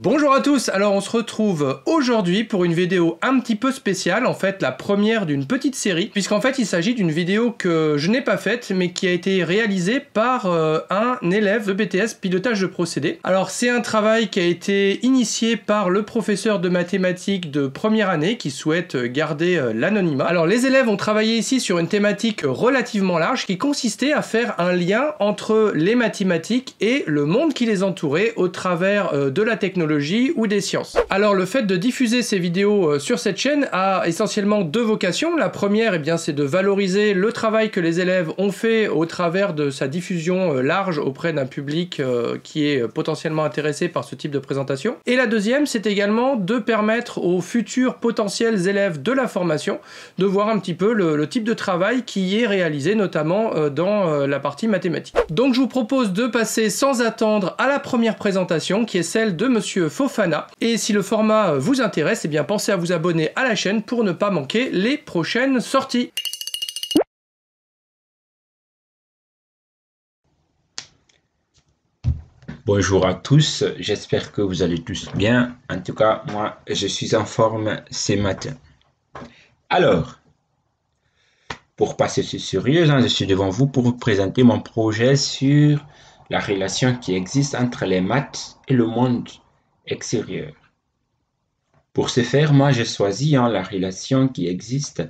Bonjour à tous, alors on se retrouve aujourd'hui pour une vidéo un petit peu spéciale, en fait la première d'une petite série, puisqu'en fait il s'agit d'une vidéo que je n'ai pas faite, mais qui a été réalisée par un élève de BTS pilotage de procédés. Alors c'est un travail qui a été initié par le professeur de mathématiques de première année qui souhaite garder l'anonymat. Alors les élèves ont travaillé ici sur une thématique relativement large qui consistait à faire un lien entre les mathématiques et le monde qui les entourait au travers de la technologie ou des sciences. Alors le fait de diffuser ces vidéos sur cette chaîne a essentiellement deux vocations. La première, eh bien, c'est de valoriser le travail que les élèves ont fait au travers de sa diffusion large auprès d'un public qui est potentiellement intéressé par ce type de présentation. Et la deuxième, c'est également de permettre aux futurs potentiels élèves de la formation de voir un petit peu le type de travail qui est réalisé, notamment dans la partie mathématique. Donc je vous propose de passer sans attendre à la première présentation qui est celle de Monsieur Fofana. Et si le format vous intéresse, eh bien pensez à vous abonner à la chaîne pour ne pas manquer les prochaines sorties. Bonjour à tous, j'espère que vous allez tous bien. En tout cas, moi, je suis en forme ce matin. Alors, pour passer ce sérieux, je suis devant vous pour vous présenter mon projet sur la relation qui existe entre les maths et le monde extérieur. Pour ce faire, moi, j'ai choisi la relation qui existe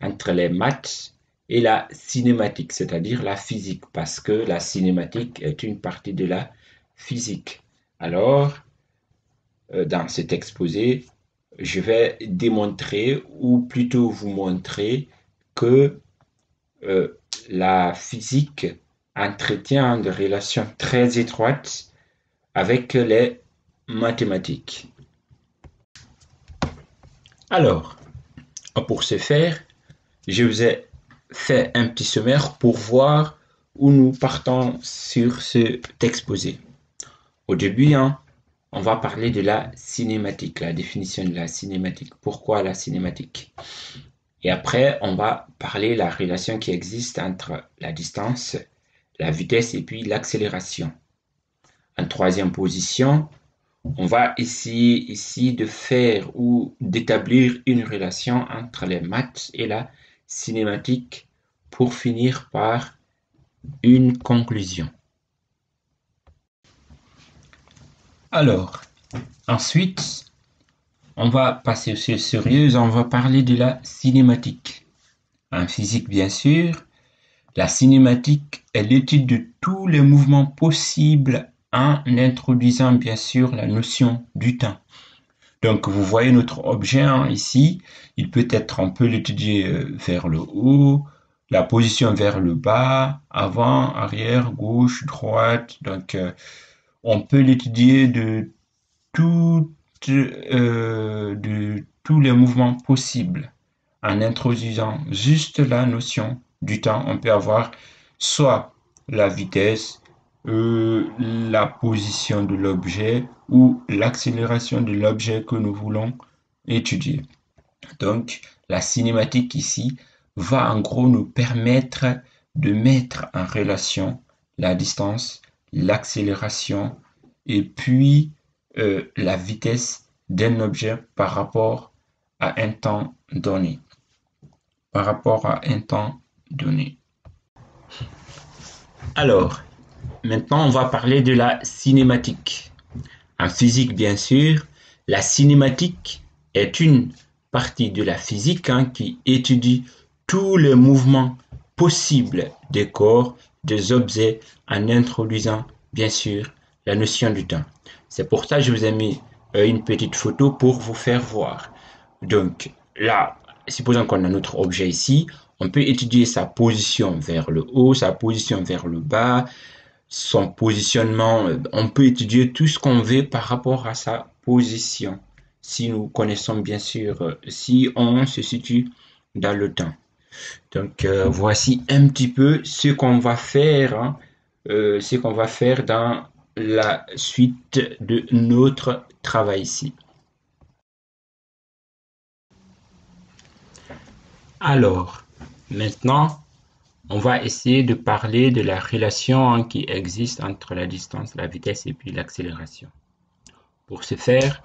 entre les maths et la cinématique, c'est-à-dire la physique, parce que la cinématique est une partie de la physique. Alors, dans cet exposé, je vais démontrer, ou plutôt vous montrer, que la physique entretient des relations très étroites avec les mathématiques. Alors, pour ce faire, je vous ai fait un petit sommaire pour voir où nous partons sur cet exposé. Au début, on va parler de la cinématique, la définition de la cinématique. Pourquoi la cinématique? Et après, on va parler de la relation qui existe entre la distance, la vitesse et puis l'accélération. En troisième position, on va essayer ici de faire ou d'établir une relation entre les maths et la cinématique pour finir par une conclusion. Alors, ensuite, on va passer au sérieux, on va parler de la cinématique. En physique, bien sûr, la cinématique est l'étude de tous les mouvements possibles en introduisant bien sûr la notion du temps. Donc, vous voyez notre objet ici, on peut l'étudier vers le haut, la position vers le bas, avant, arrière, gauche, droite. Donc, on peut l'étudier de tous les mouvements possibles en introduisant juste la notion du temps. On peut avoir soit la vitesse, la position de l'objet ou l'accélération de l'objet que nous voulons étudier. Donc, la cinématique ici va en gros nous permettre de mettre en relation la distance, l'accélération et puis la vitesse d'un objet par rapport à un temps donné. Alors, maintenant, on va parler de la cinématique. En physique, bien sûr, la cinématique est une partie de la physique qui étudie tous les mouvements possibles des corps, des objets, en introduisant, bien sûr, la notion du temps. C'est pour ça que je vous ai mis une petite photo pour vous faire voir. Donc, là, supposons qu'on a notre objet ici, on peut étudier sa position vers le haut, sa position vers le bas, son positionnement. On peut étudier tout ce qu'on veut par rapport à sa position, si nous connaissons bien sûr, si on se situe dans le temps. Donc, voici un petit peu ce qu'on va faire, dans la suite de notre travail ici. Alors, maintenant, on va essayer de parler de la relation qui existe entre la distance, la vitesse et puis l'accélération. Pour ce faire,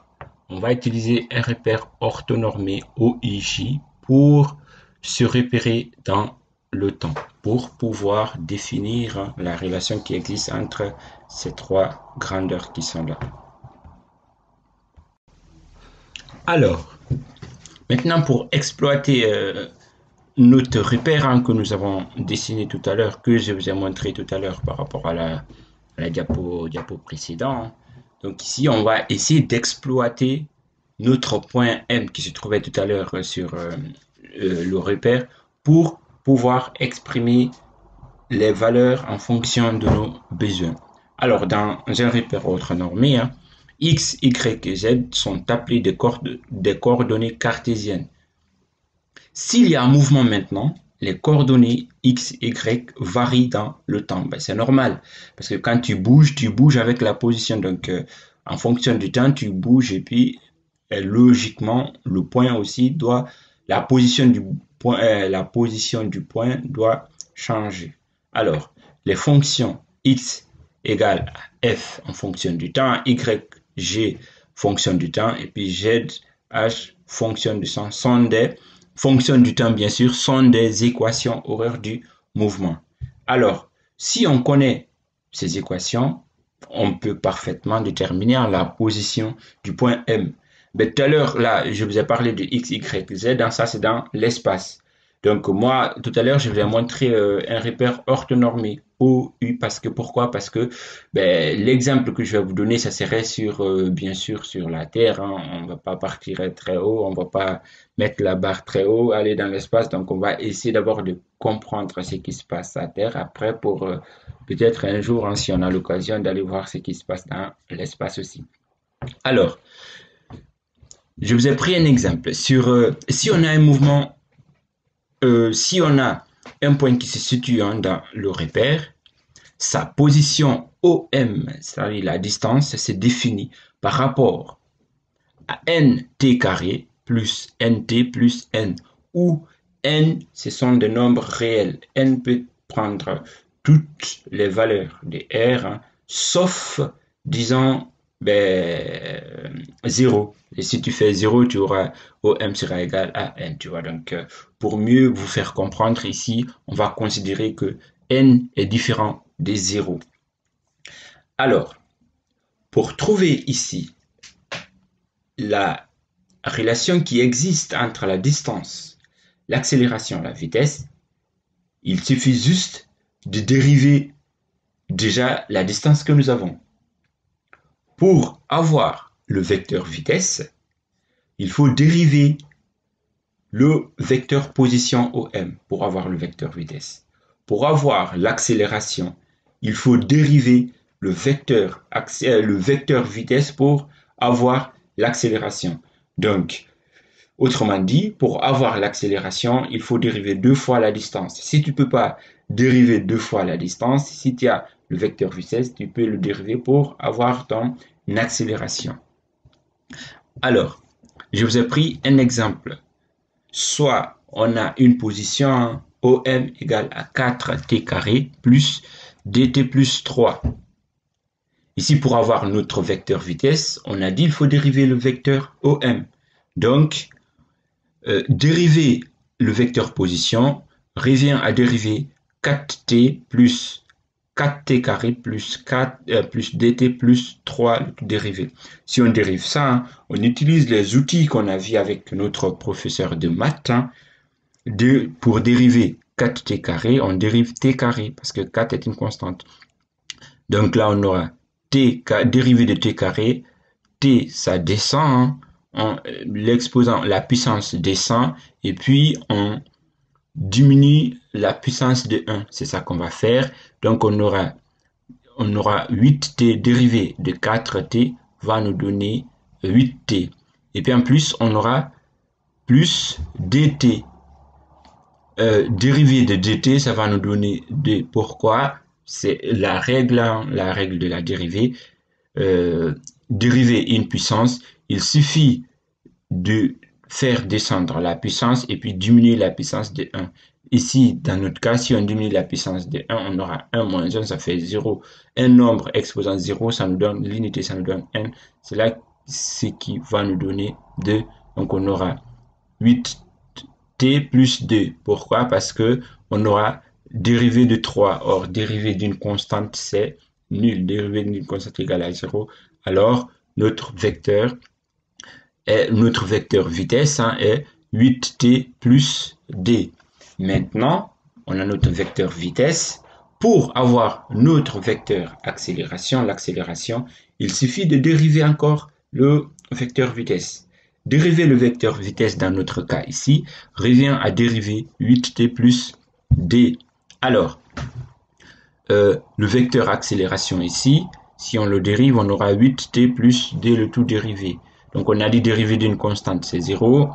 on va utiliser un repère orthonormé OIJ pour se repérer dans le temps, pour pouvoir définir la relation qui existe entre ces trois grandeurs qui sont là. Alors, maintenant pour exploiter notre repère que nous avons dessiné tout à l'heure, que je vous ai montré tout à l'heure par rapport à la diapo précédente. Donc ici, on va essayer d'exploiter notre point M qui se trouvait tout à l'heure sur le repère pour pouvoir exprimer les valeurs en fonction de nos besoins. Alors, dans un repère orthonormé, X, Y et Z sont appelés des coordonnées cartésiennes. S'il y a un mouvement maintenant, les coordonnées X, Y varient dans le temps. Ben, c'est normal, parce que quand tu bouges avec la position. Donc, en fonction du temps, tu bouges et puis, logiquement, le point aussi doit, la position du point doit changer. Alors, les fonctions X égale à F en fonction du temps, Y, G fonction du temps, et puis Z, H fonction du temps, sont des fonctions du temps, bien sûr, sont des équations horaires du mouvement. Alors, si on connaît ces équations, on peut parfaitement déterminer la position du point M. Mais tout à l'heure, là, je vous ai parlé de X, Y, Z, dans ça, c'est dans l'espace. Donc, moi, tout à l'heure, je vous ai montré un repère orthonormé, OU, pourquoi? Parce que l'exemple que je vais vous donner, ça serait sur, bien sûr, sur la Terre. On ne va pas partir très haut, on ne va pas mettre la barre très haut, aller dans l'espace. Donc, on va essayer d'abord de comprendre ce qui se passe à Terre. Après, pour peut-être un jour, si on a l'occasion d'aller voir ce qui se passe dans l'espace aussi. Alors, je vous ai pris un exemple. Sur, si on a un mouvement, si on a un point qui se situe dans le repère, sa position OM, c'est-à-dire la distance, c'est définie par rapport à nt carré plus nt plus n, où n, ce sont des nombres réels. N peut prendre toutes les valeurs de R, sauf, disons, 0. Et si tu fais 0, tu auras OM sera égal à N, tu vois. Donc, pour mieux vous faire comprendre ici, on va considérer que N est différent des 0. Alors, pour trouver ici la relation qui existe entre la distance, l'accélération, la vitesse, il suffit juste de dériver déjà la distance que nous avons. Pour avoir le vecteur vitesse, il faut dériver le vecteur position OM pour avoir le vecteur vitesse. Pour avoir l'accélération, il faut dériver le vecteur vitesse pour avoir l'accélération. Donc, autrement dit, pour avoir l'accélération, il faut dériver 2 fois la distance. Si tu ne peux pas dériver 2 fois la distance, si tu as le vecteur vitesse, tu peux le dériver pour avoir ton accélération. Alors, je vous ai pris un exemple. Soit on a une position OM égale à 4t carré plus dt plus 3. Ici, pour avoir notre vecteur vitesse, on a dit qu'il faut dériver le vecteur OM. Donc, dériver le vecteur position revient à dériver 4t plus 4t carré plus dt plus 3 dérivé. Si on dérive ça, on utilise les outils qu'on a vus avec notre professeur de maths. Pour dériver 4t carré, on dérive t carré parce que 4 est une constante. Donc là, on aura dérivé de t carré. T, ça descend. L'exposant, la puissance descend. Et puis, on diminue la puissance de 1. C'est ça qu'on va faire. Donc, on aura 8t dérivé de 4t va nous donner 8t. Et puis, en plus, on aura plus dt. Dérivé de dt, ça va nous donner 2. Pourquoi? C'est la règle de la dérivée. Dériver une puissance, il suffit de faire descendre la puissance et puis diminuer la puissance de 1. Ici, dans notre cas, si on diminue la puissance de 1, on aura 1 moins 1, ça fait 0. Un nombre exposant 0, ça nous donne l'unité, ça nous donne n. C'est là ce qui va nous donner 2. Donc, on aura 8t plus 2. Pourquoi? Parce que on aura dérivé de 3. Or, dérivé d'une constante, c'est nul. Dérivé d'une constante égale à 0. Alors, notre vecteur vitesse est 8t plus d. Maintenant, on a notre vecteur vitesse. Pour avoir notre vecteur accélération, l'accélération, il suffit de dériver encore le vecteur vitesse. Dériver le vecteur vitesse dans notre cas ici revient à dériver 8t plus d. Alors, le vecteur accélération ici, si on le dérive, on aura 8t plus d le tout dérivé. Donc, on a dit dérivé d'une constante, c'est 0.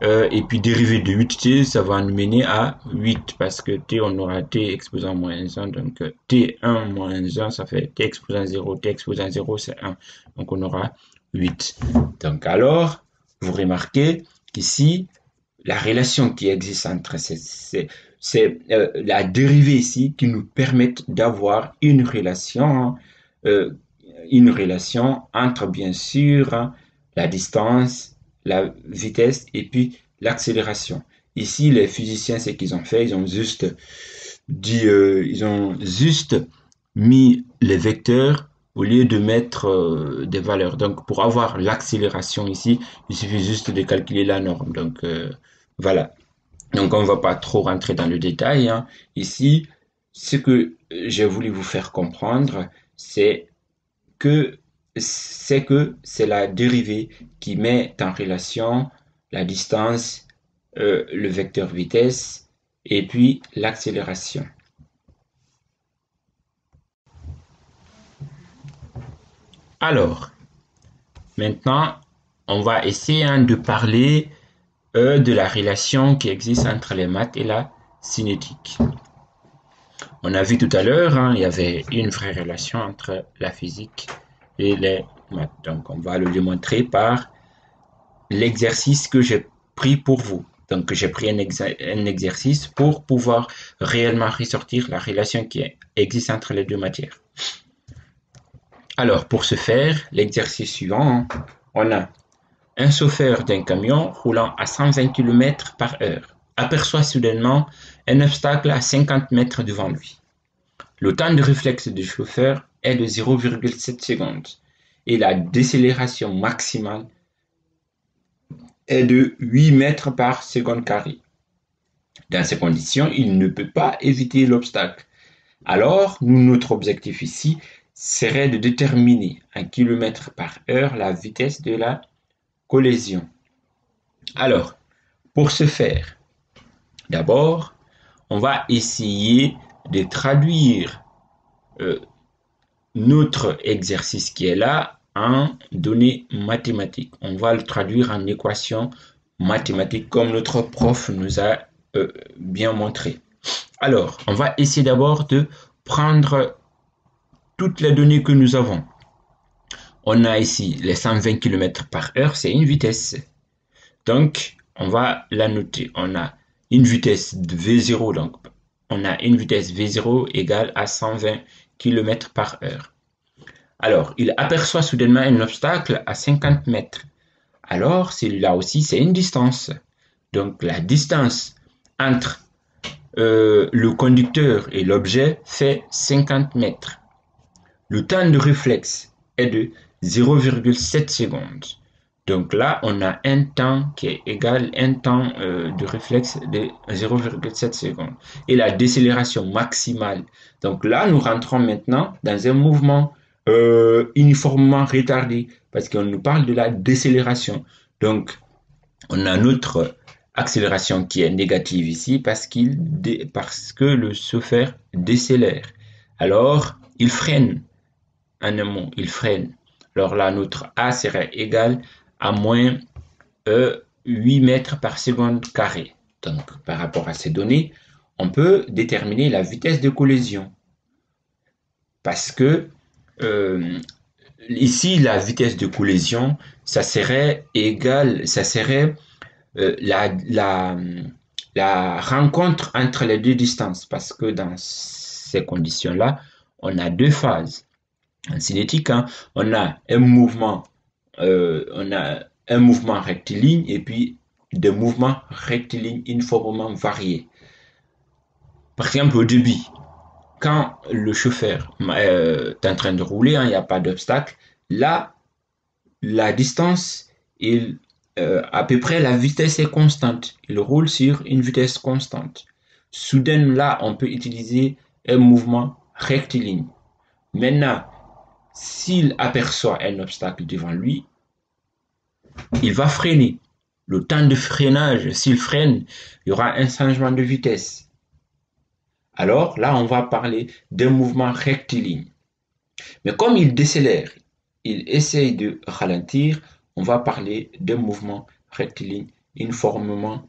Et puis dérivé de 8t, ça va nous mener à 8 parce que t, on aura t exposant moins 1. Donc t1 moins 1, ça fait t exposant 0. t exposant 0, c'est 1. Donc on aura 8. Donc alors, vous remarquez qu'ici, la relation qui existe entre c'est la dérivée ici qui nous permet d'avoir une relation entre bien sûr la distance, la vitesse et puis l'accélération. Ici, les physiciens, ce qu'ils ont fait, ils ont juste mis les vecteurs au lieu de mettre des valeurs. Donc, pour avoir l'accélération ici, il suffit juste de calculer la norme. Donc, voilà. Donc, on ne va pas trop rentrer dans le détail, hein. Ici, ce que j'ai voulu vous faire comprendre, c'est que c'est la dérivée qui met en relation la distance, le vecteur vitesse et puis l'accélération. Alors, maintenant, on va essayer de parler de la relation qui existe entre les maths et la cinétique. On a vu tout à l'heure, il y avait une vraie relation entre la physique et les maths. Donc, on va le démontrer par l'exercice que j'ai pris pour vous. Donc, j'ai pris un exercice pour pouvoir réellement ressortir la relation qui existe entre les deux matières. Alors, pour ce faire, l'exercice suivant, on a un chauffeur d'un camion roulant à 120 km/h aperçoit soudainement un obstacle à 50 mètres devant lui. Le temps de réflexe du chauffeur est de 0,7 secondes et la décélération maximale est de 8 mètres par seconde carré. Dans ces conditions, il ne peut pas éviter l'obstacle. Alors, notre objectif ici serait de déterminer en km/h la vitesse de la collision. Alors, pour ce faire, d'abord, on va essayer de traduire notre exercice qui est là en données mathématiques. On va le traduire en équation mathématique comme notre prof nous a bien montré. Alors, on va essayer d'abord de prendre toutes les données que nous avons. On a ici les 120 km/h, c'est une vitesse. Donc, on va la noter. On a une vitesse de V0, donc on a une vitesse V0 égale à 120 km/h. Alors, il aperçoit soudainement un obstacle à 50 mètres. Alors, celui-là aussi, c'est une distance. Donc, la distance entre le conducteur et l'objet fait 50 mètres. Le temps de réflexe est de 0,7 secondes. Donc là, on a un temps qui est égal à un temps de réflexe de 0,7 secondes. Et la décélération maximale. Donc là, nous rentrons maintenant dans un mouvement uniformément retardé parce qu'on nous parle de la décélération. Donc, on a notre accélération qui est négative ici parce que le chauffeur décélère. Alors, il freine. En un mot, il freine. Alors là, notre A serait égal à moins 8 mètres par seconde carré. Donc, par rapport à ces données, on peut déterminer la vitesse de collision. Parce que ici, la vitesse de collision, ça serait la rencontre entre les deux distances. Parce que dans ces conditions-là, on a deux phases. En cinétique, on a un mouvement on a un mouvement rectiligne et puis des mouvements rectilignes uniformément variés. Par exemple, au début, quand le chauffeur est en train de rouler, il n'y a pas d'obstacle, là, la distance, à peu près la vitesse est constante. Il roule sur une vitesse constante. Soudain, là, on peut utiliser un mouvement rectiligne. Maintenant, s'il aperçoit un obstacle devant lui, il va freiner. Le temps de freinage, s'il freine, il y aura un changement de vitesse. Alors là, on va parler d'un mouvement rectiligne. Mais comme il décélère, il essaye de ralentir, on va parler d'un mouvement rectiligne uniformément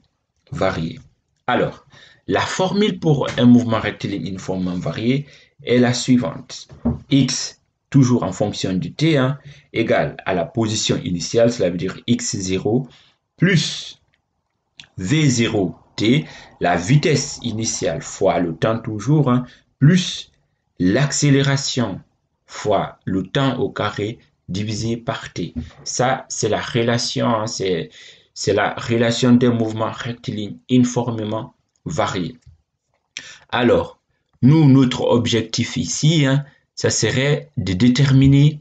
varié. Alors, la formule pour un mouvement rectiligne uniformément varié est la suivante. X, toujours en fonction du t, égale à la position initiale, cela veut dire x0, plus v0t, la vitesse initiale fois le temps toujours, plus l'accélération fois le temps au carré divisé par t. Ça, c'est la relation, c'est la relation des mouvements rectilignes uniformément variés. Alors, nous, notre objectif ici, ça serait de déterminer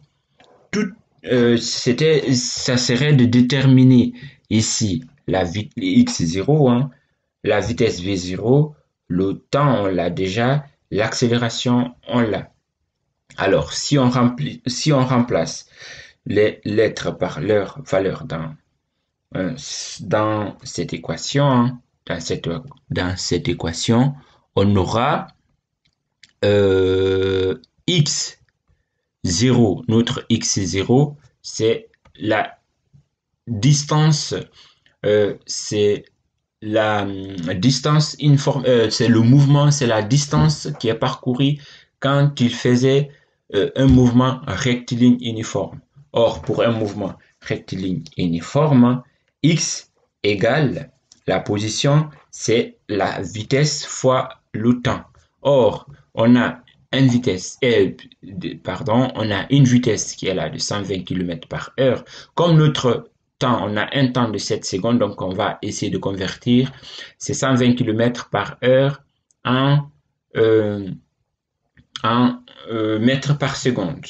ça serait de déterminer ici la x0, la vitesse v0, le temps on l'a déjà, l'accélération on l'a. Alors, si on remplace les lettres par leur valeur dans cette équation, dans cette équation, on aura x0, notre x0, c'est la distance, c'est la distance c'est le mouvement, c'est la distance qui est parcourue quand il faisait un mouvement rectiligne uniforme. Or, pour un mouvement rectiligne uniforme, x égale la position, c'est la vitesse fois le temps. Or, on a une vitesse qui est là de 120 km par heure. Comme notre temps, on a un temps de 7 secondes, donc on va essayer de convertir ces 120 km par heure en mètres par seconde.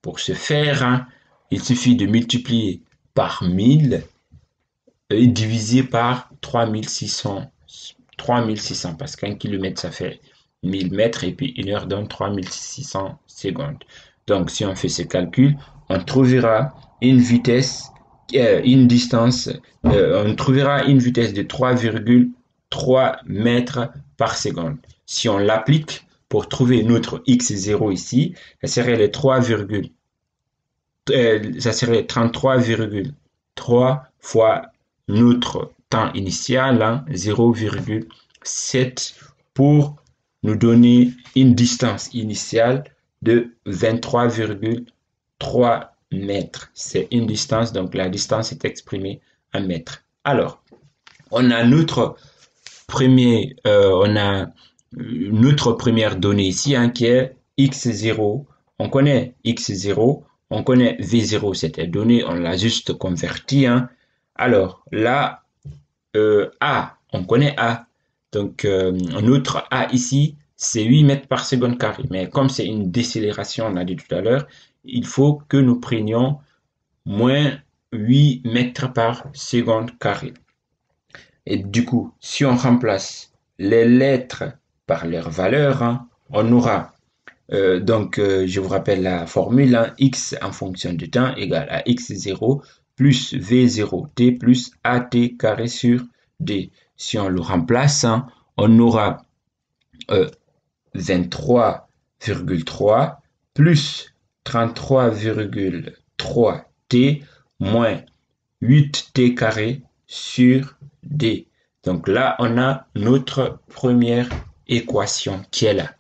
Pour ce faire, il suffit de multiplier par 1000 et diviser par 3600 parce qu'un kilomètre ça fait 1000 mètres et puis une heure donne 3600 secondes. Donc si on fait ce calcul, on trouvera une vitesse, une distance, on trouvera une vitesse de 3,3 mètres par seconde. Si on l'applique pour trouver notre x0 ici, ça serait les 33,3 fois notre temps initial, 0,7 pour nous donner une distance initiale de 23,3 mètres. C'est une distance, donc la distance est exprimée en mètres. Alors, on a notre première donnée ici qui est x0. On connaît x0, on connaît v0, c'était donné, on l'a juste converti. Alors là, A, on connaît A. Donc, notre A ici, c'est 8 mètres par seconde carré. Mais comme c'est une décélération, on a dit tout à l'heure, il faut que nous prenions moins 8 mètres par seconde carré. Et du coup, si on remplace les lettres par leurs valeurs, on aura, je vous rappelle la formule, x en fonction du temps égale à x0 plus v0t plus at carré sur d. Si on le remplace, on aura 23,3 plus 33,3t moins 8t carré sur d. Donc là, on a notre première équation qui est là.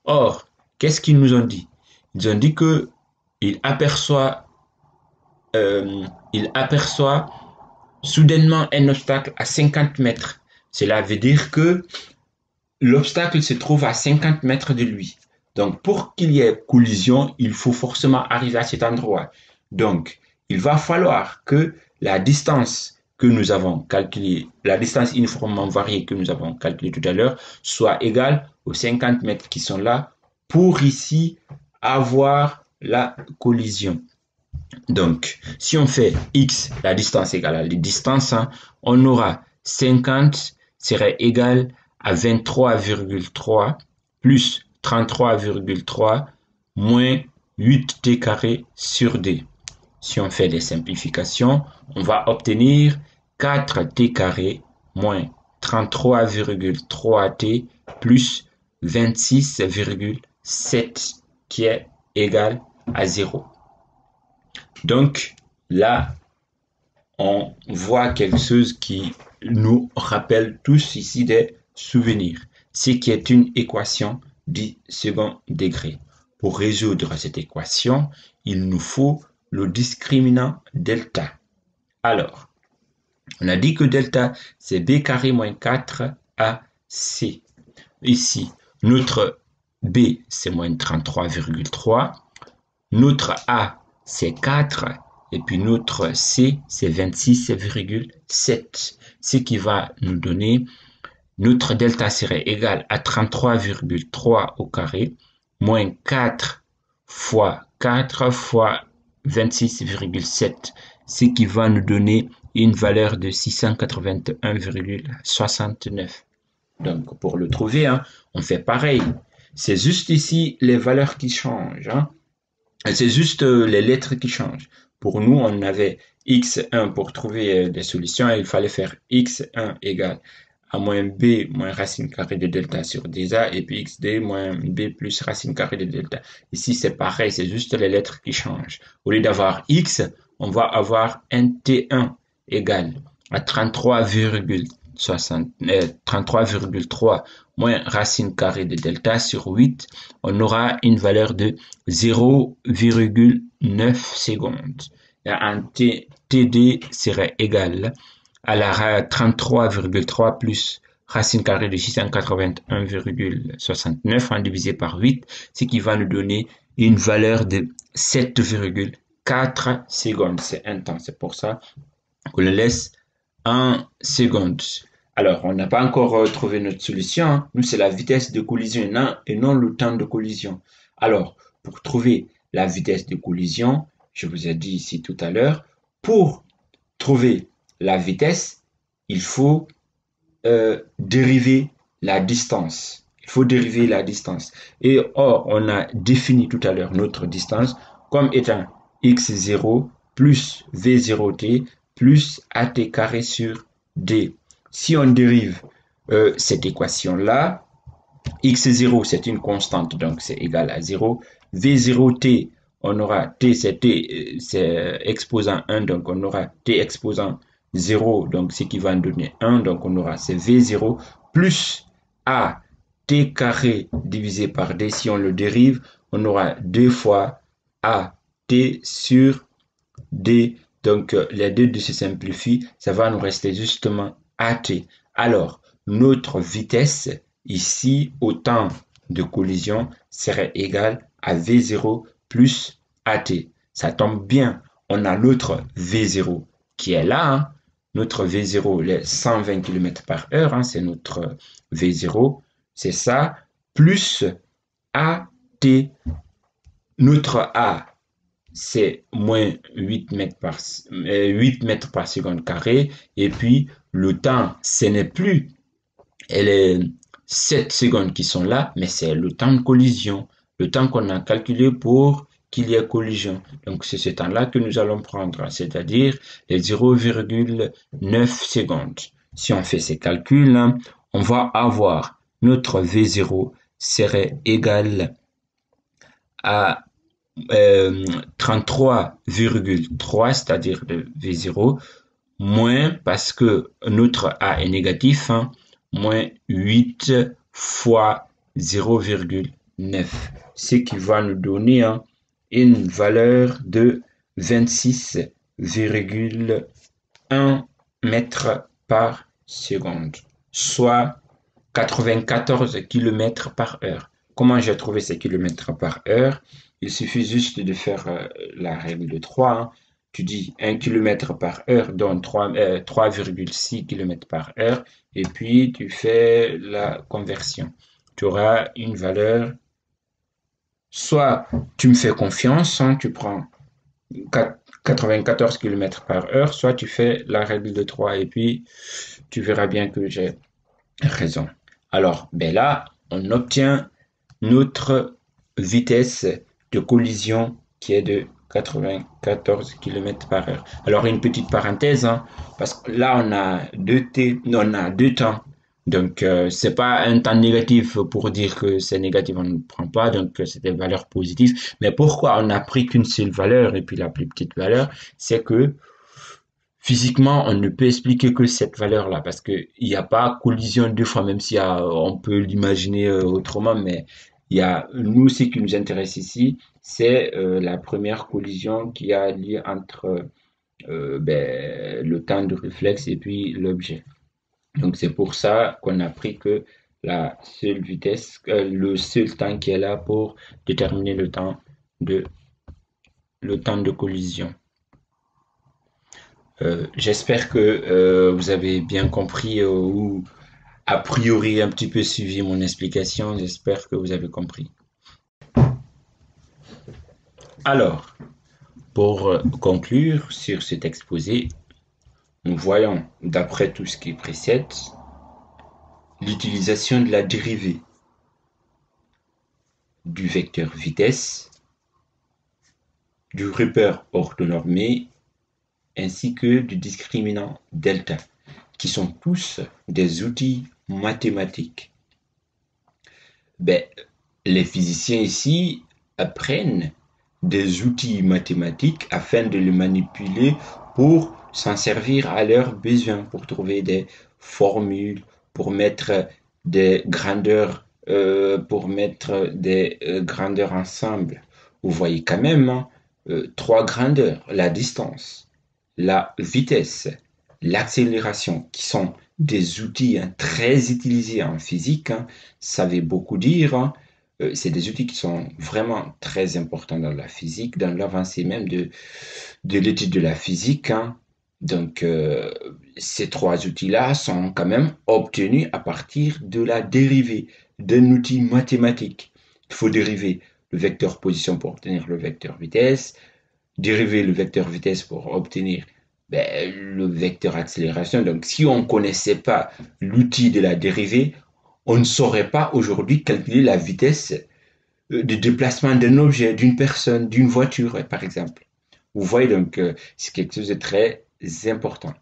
Or, qu'est-ce qu'ils nous ont dit? Ils ont dit qu'il aperçoit soudainement un obstacle à 50 mètres. Cela veut dire que l'obstacle se trouve à 50 mètres de lui. Donc, pour qu'il y ait collision, il faut forcément arriver à cet endroit. Donc, il va falloir que la distance que nous avons calculée, la distance uniformément variée que nous avons calculée tout à l'heure, soit égale aux 50 mètres qui sont là pour ici avoir la collision. Donc, si on fait x, la distance égale à la distance, hein, on aura 50 serait égal à 23,3 plus 33,3 moins 8t carré sur d. Si on fait les simplifications, on va obtenir 4t carré moins 33,3t plus 26,7 qui est égal à 0. Donc là, on voit quelque chose qui nous rappelle tous ici des souvenirs. C'est qui est une équation du second degré. Pour résoudre cette équation, il nous faut le discriminant delta. Alors, on a dit que delta, c'est b carré moins 4ac. Ici, notre b, c'est moins 33,3. Notre a, c'est 4. Et puis notre c, c'est 26,7. Ce qui va nous donner, notre delta serait égal à 33,3 au carré, moins 4 fois 4 fois 26,7, ce qui va nous donner une valeur de 681,69. Donc, pour le trouver, hein, on fait pareil. C'est juste ici les valeurs qui changent. Hein. C'est juste les lettres qui changent. Pour nous, on avait x1 pour trouver des solutions. Il fallait faire x1 égale à moins b moins racine carrée de delta sur dA et puis xd moins b plus racine carrée de delta. Ici, c'est pareil, c'est juste les lettres qui changent. Au lieu d'avoir x, on va avoir un t1 égal à 33,3 moins racine carrée de delta sur 8. On aura une valeur de 0,9 secondes. Et un td serait égal à la 33,3 plus racine carrée de 681,69 divisé par 8, ce qui va nous donner une valeur de 7,4 secondes. C'est un temps, c'est pour ça qu'on le laisse en secondes. Alors, on n'a pas encore trouvé notre solution. Hein. Nous, c'est la vitesse de collision et non le temps de collision. Alors, pour trouver la vitesse de collision, je vous ai dit ici tout à l'heure, pour trouver la vitesse, il faut dériver la distance. Il faut dériver la distance. Et or, on a défini tout à l'heure notre distance comme étant x0 plus v0t plus at carré sur d. Si on dérive cette équation-là, x0, c'est une constante, donc c'est égal à 0. v0t, on aura t, c'est exposant 1, donc on aura t exposant 0, donc ce qui va nous donner 1, donc on aura c'est v0 plus a t carré divisé par d. Si on le dérive, on aura 2 fois a t sur d. Donc les deux se simplifient, ça va nous rester justement at. Alors, notre vitesse ici au temps de collision serait égale à v0 plus at. Ça tombe bien, on a l'autre v0 qui est là. Hein. Notre v0, les 120 km par heure, hein, c'est notre v0. C'est ça, plus at. Notre a, c'est moins 8 mètres par seconde carré. Et puis, le temps, ce n'est plus les 7 secondes qui sont là, mais c'est le temps de collision. Le temps qu'on a calculé pour qu'il y ait collision. Donc, c'est ce temps-là que nous allons prendre, c'est-à-dire les 0,9 secondes. Si on fait ces calculs, hein, on va avoir notre V0 serait égal à 33,3, c'est-à-dire le V0, moins, parce que notre A est négatif, hein, moins 8 fois 0,9, ce qui va nous donner hein, une valeur de 26,1 mètres par seconde, soit 94 km par heure. Comment j'ai trouvé ces kilomètres par heure? Il suffit juste de faire la règle de 3. Hein. tu dis 1 km par heure, donc 3,6 km par heure, et puis tu fais la conversion. Tu auras une valeur, soit tu me fais confiance, hein, tu prends 94 km par heure, soit tu fais la règle de 3 et puis tu verras bien que j'ai raison. Alors, ben là, on obtient notre vitesse de collision qui est de 94 km par heure. Alors, une petite parenthèse, hein, parce que là, on a deux temps. Donc, c'est pas un temps négatif pour dire que c'est négatif, on ne prend pas, donc c'est des valeurs positives. Mais pourquoi on n'a pris qu'une seule valeur et puis la plus petite valeur, c'est que physiquement, on ne peut expliquer que cette valeur-là, parce qu'il n'y a pas collision deux fois, même si on peut l'imaginer autrement, mais il y a, nous, ce qui nous intéresse ici, c'est la première collision qui a lieu entre le temps de réflexe et puis l'objet. Donc c'est pour ça qu'on a pris que la seule vitesse, le seul temps qui est là pour déterminer de, le temps de collision. J'espère que vous avez bien compris ou a priori un petit peu suivi mon explication. J'espère que vous avez compris. Alors, pour conclure sur cet exposé, nous voyons, d'après tout ce qui précède, l'utilisation de la dérivée du vecteur vitesse, du repère orthonormé, ainsi que du discriminant delta, qui sont tous des outils mathématiques. Les physiciens ici apprennent des outils mathématiques afin de les manipuler pour s'en servir à leurs besoins, pour trouver des formules, pour mettre des grandeurs, ensemble. Vous voyez quand même, hein, trois grandeurs, la distance, la vitesse, l'accélération, qui sont des outils très utilisés en physique, hein, ça veut beaucoup dire, hein. C'est des outils qui sont vraiment très importants dans la physique, dans l'avancée même de l'étude de la physique, hein. Donc, ces trois outils-là sont quand même obtenus à partir de la dérivée d'un outil mathématique. Il faut dériver le vecteur position pour obtenir le vecteur vitesse, dériver le vecteur vitesse pour obtenir le vecteur accélération. Donc, si on ne connaissait pas l'outil de la dérivée, on ne saurait pas aujourd'hui calculer la vitesse de déplacement d'un objet, d'une personne, d'une voiture, par exemple. Vous voyez, donc, c'est quelque chose de très important.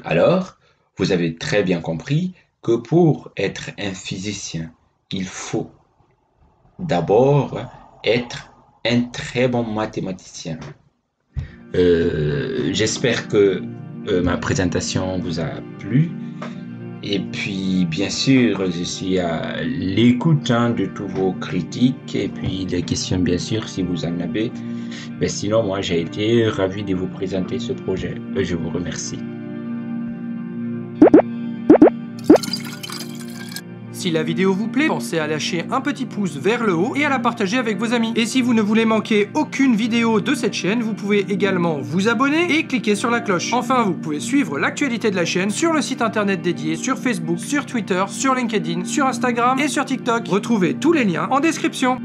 Alors, vous avez très bien compris que pour être un physicien, il faut d'abord être un très bon mathématicien. J'espère que ma présentation vous a plu. Et puis, bien sûr, je suis à l'écoute de tous vos critiques et puis des questions, bien sûr, si vous en avez. Mais sinon, moi, j'ai été ravi de vous présenter ce projet. Je vous remercie. Si la vidéo vous plaît, pensez à lâcher un petit pouce vers le haut et à la partager avec vos amis. Et si vous ne voulez manquer aucune vidéo de cette chaîne, vous pouvez également vous abonner et cliquer sur la cloche. Enfin, vous pouvez suivre l'actualité de la chaîne sur le site internet dédié, sur Facebook, sur Twitter, sur LinkedIn, sur Instagram et sur TikTok. Retrouvez tous les liens en description.